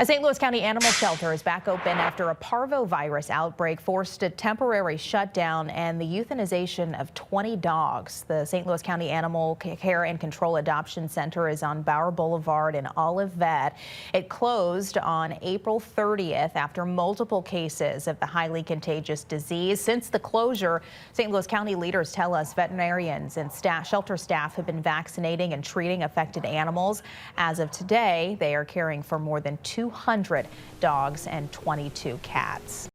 A St. Louis County animal shelter is back open after a Parvovirus outbreak forced a temporary shutdown and the euthanization of 20 dogs. The St. Louis County Animal Care and Control Adoption Center is on Bauer Boulevard in Olivet. It closed on April 30th after multiple cases of the highly contagious disease. Since the closure, St. Louis County leaders tell us veterinarians and shelter staff have been vaccinating and treating affected animals. As of today, they are caring for more than 200 dogs and 22 cats.